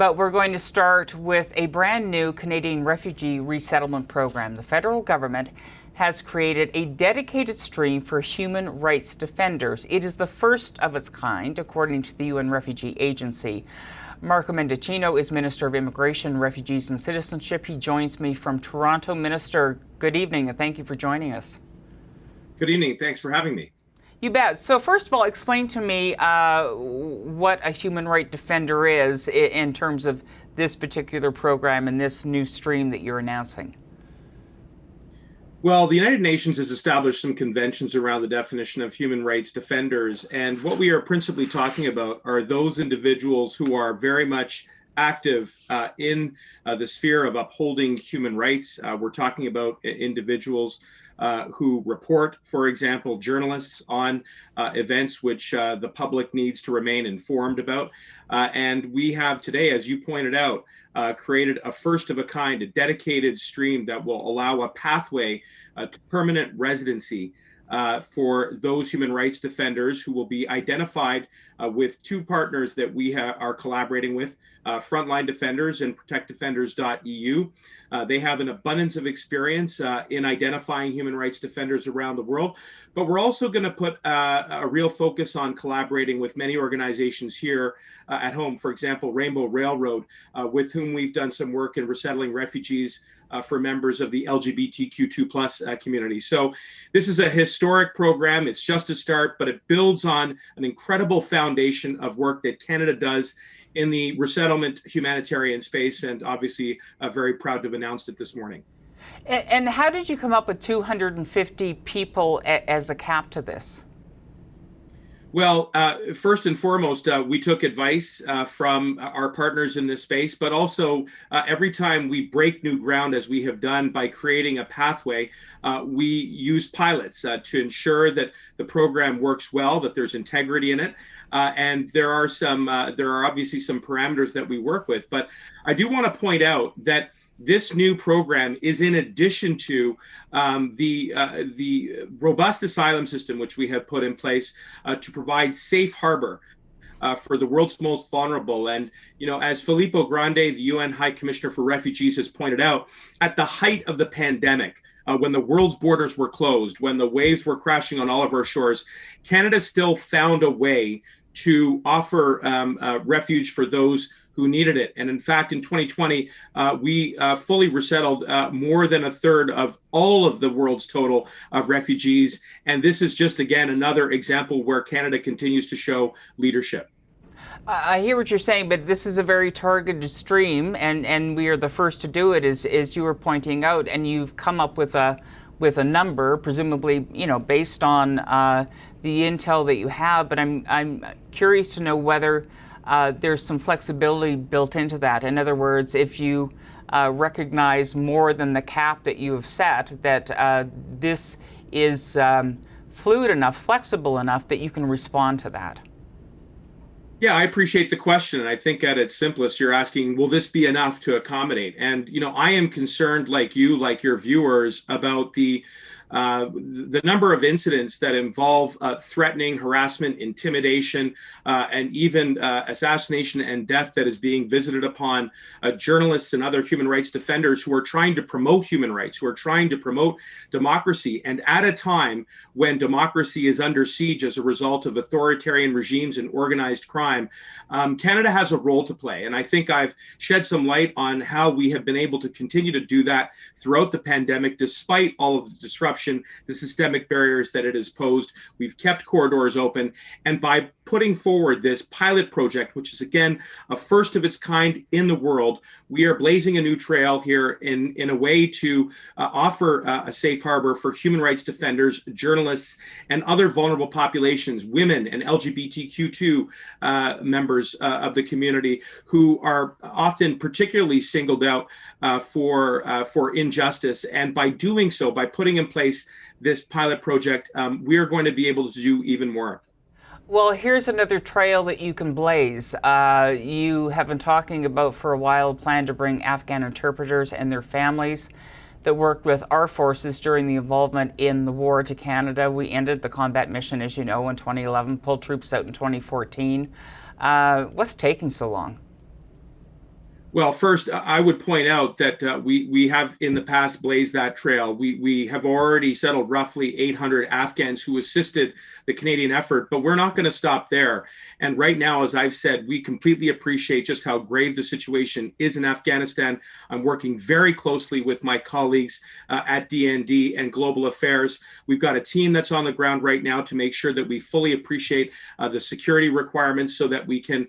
But we're going to start with a brand new Canadian refugee resettlement program. The federal government has created a dedicated stream for human rights defenders. It is the first of its kind, according to the UN Refugee Agency. Marco Mendicino is Minister of Immigration, Refugees and Citizenship. He joins me from Toronto. Minister, good evening and thank you for joining us. Good evening. Thanks for having me. You bet. So first of all, explain to me what a human right defender is in terms of this particular program and this new stream that you're announcing. Well, the United Nations has established some conventions around the definition of human rights defenders. And what we are principally talking about are those individuals who are very much active in the sphere of upholding human rights. We're talking about individuals who report, for example, journalists on events which the public needs to remain informed about. And we have today, as you pointed out, created a first of a kind, a dedicated stream that will allow a pathway to permanent residency for those human rights defenders who will be identified with two partners that we are collaborating with, Frontline Defenders and protectdefenders.eu. They have an abundance of experience in identifying human rights defenders around the world, but we're also going to put a real focus on collaborating with many organizations here at home. For example, Rainbow Railroad, with whom we've done some work in resettling refugees for members of the LGBTQ2+ community. So this is a historic program. It's just a start, but it builds on an incredible foundation of work that Canada does in the resettlement humanitarian space, and obviously very proud to have announced it this morning. And how did you come up with 250 people as a cap to this? Well, first and foremost, we took advice from our partners in this space, but also every time we break new ground, as we have done by creating a pathway, we use pilots to ensure that the program works well, that there's integrity in it. And there are obviously some parameters that we work with. But I do want to point out that this new program is in addition to the robust asylum system, which we have put in place to provide safe harbor for the world's most vulnerable. And, you know, as Filippo Grandi, the UN High Commissioner for Refugees, has pointed out, at the height of the pandemic, when the world's borders were closed, when the waves were crashing on all of our shores, Canada still found a way to offer refuge for those who needed it. And in fact, in 2020, we fully resettled more than a third of all of the world's total of refugees. And this is just, again, another example where Canada continues to show leadership. I hear what you're saying, but this is a very targeted stream, and we are the first to do it, as you were pointing out, and you've come up with a number, presumably, you know, based on the intel that you have. But I'm curious to know whether there's some flexibility built into that. In other words, if you recognize more than the cap that you have set, that this is fluid enough, flexible enough that you can respond to that. Yeah, I appreciate the question. And I think at its simplest, you're asking, will this be enough to accommodate? And, you know, I am concerned, like you, like your viewers, about the number of incidents that involve threatening, harassment, intimidation, and even assassination and death that is being visited upon journalists and other human rights defenders who are trying to promote human rights, who are trying to promote democracy. And at a time when democracy is under siege as a result of authoritarian regimes and organized crime, Canada has a role to play. And I think I've shed some light on how we have been able to continue to do that throughout the pandemic, despite all of the disruption, the systemic barriers that it has posed. We've kept corridors open. And by putting forward this pilot project, which is, again, a first of its kind in the world, we are blazing a new trail here in a way to offer a safe harbor for human rights defenders, journalists, and other vulnerable populations, women and LGBTQ2 members of the community who are often particularly singled out for injustice. And by doing so, by putting in place this pilot project, we are going to be able to do even more. Well, here's another trail that you can blaze. You have been talking about for a while a plan to bring Afghan interpreters and their families that worked with our forces during the involvement in the war to Canada. We ended the combat mission, as you know, in 2011, pulled troops out in 2014. What's taking so long? Well, first, I would point out that we have in the past blazed that trail. We have already settled roughly 800 Afghans who assisted the Canadian effort, but we're not going to stop there. And right now, as I've said, we completely appreciate just how grave the situation is in Afghanistan. I'm working very closely with my colleagues at DND and Global Affairs. We've got a team that's on the ground right now to make sure that we fully appreciate the security requirements so that we can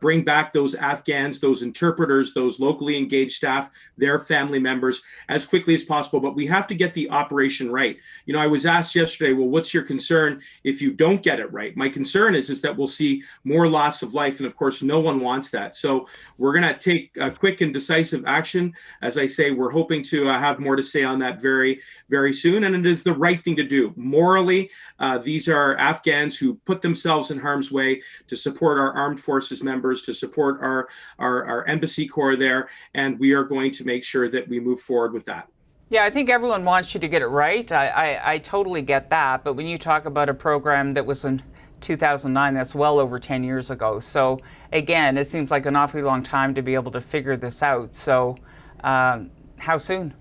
bring back those Afghans, those interpreters, those locally engaged staff, their family members as quickly as possible. But we have to get the operation right. You know, I was asked yesterday, well, what's your concern if you don't get it right? My concern is that we'll see more loss of life. And of course, no one wants that. So we're going to take quick and decisive action. As I say, we're hoping to have more to say on that very, very soon. And it is the right thing to do. Morally, these are Afghans who put themselves in harm's way to support our armed forces members, to support our embassy corps there. And we are going to make sure that we move forward with that. Yeah, I think everyone wants you to get it right. I totally get that. But when you talk about a program that was in 2009, that's well over 10 years ago. So again, it seems like an awfully long time to be able to figure this out. So how soon?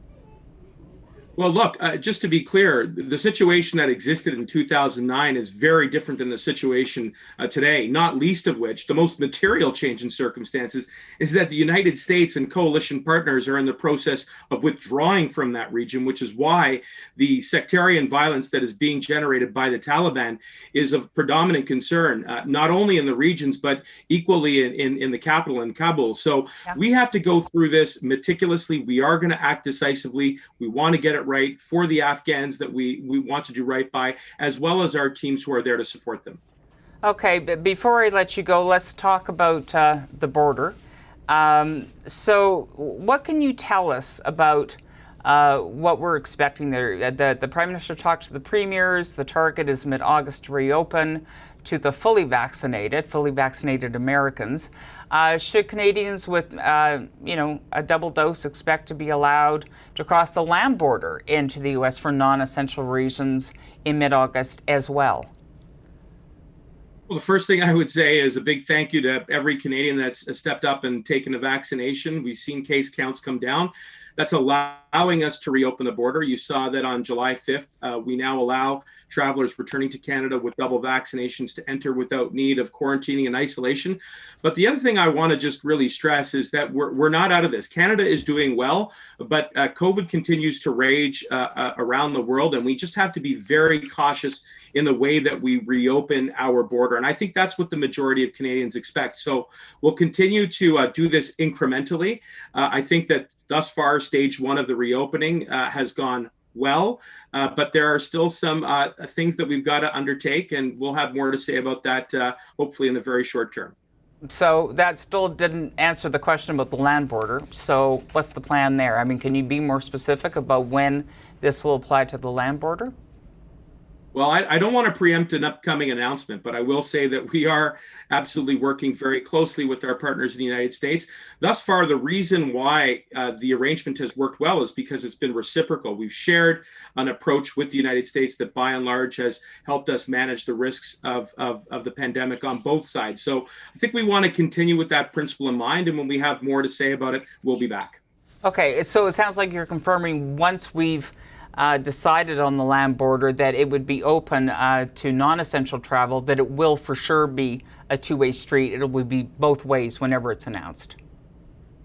Well, look, just to be clear, the situation that existed in 2009 is very different than the situation today, not least of which the most material change in circumstances is that the United States and coalition partners are in the process of withdrawing from that region, which is why the sectarian violence that is being generated by the Taliban is of predominant concern, not only in the regions, but equally in the capital, in Kabul. So we have to go through this meticulously. We are going to act decisively. We want to get it right for the Afghans that we want to do right by, as well as our teams who are there to support them. Okay, but before I let you go, let's talk about the border. So what can you tell us about what we're expecting there? The Prime Minister talked to the premiers. The target is mid-August to reopen to the fully vaccinated Americans. Should Canadians with, a double dose expect to be allowed to cross the land border into the U.S. for non-essential reasons in mid-August as well? Well, the first thing I would say is a big thank you to every Canadian that's stepped up and taken a vaccination. We've seen case counts come down. That's allowing us to reopen the border. You saw that on July 5th, we now allow travelers returning to Canada with double vaccinations to enter without need of quarantining and isolation. But the other thing I want to just really stress is that we're not out of this. Canada is doing well, but COVID continues to rage around the world, and we just have to be very cautious in the way that we reopen our border. And I think that's what the majority of Canadians expect. So we'll continue to do this incrementally. I think that thus far, stage one of the reopening has gone well, but there are still some things that we've got to undertake, and we'll have more to say about that hopefully in the very short term. So that still didn't answer the question about the land border. So what's the plan there? I mean, can you be more specific about when this will apply to the land border? Well, I don't want to preempt an upcoming announcement, but I will say that we are absolutely working very closely with our partners in the United States. Thus far, the reason why the arrangement has worked well is because it's been reciprocal. We've shared an approach with the United States that by and large has helped us manage the risks of the pandemic on both sides. So I think we want to continue with that principle in mind. And when we have more to say about it, we'll be back. Okay, so it sounds like you're confirming once we've decided on the land border that it would be open to non-essential travel, that it will for sure be a two-way street. It will be both ways whenever it's announced.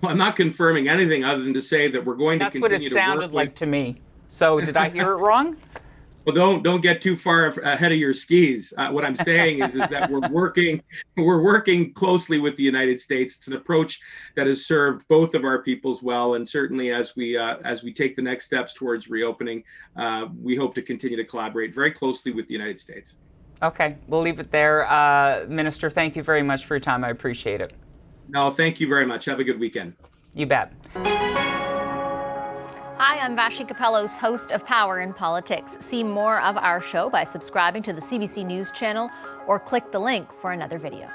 Well, I'm not confirming anything other than to say that we're going to continue to work. That's what it sounded like to me. So did I hear it wrong? Well, don't get too far ahead of your skis. What I'm saying is that we're working closely with the United States. It's an approach that has served both of our peoples well, and certainly as we take the next steps towards reopening, we hope to continue to collaborate very closely with the United States. Okay, we'll leave it there. Minister, thank you very much for your time. I appreciate it. No, thank you very much. Have a good weekend. You bet. Hi, I'm Vashi Capellos, host of Power in Politics. See more of our show by subscribing to the CBC News channel or click the link for another video.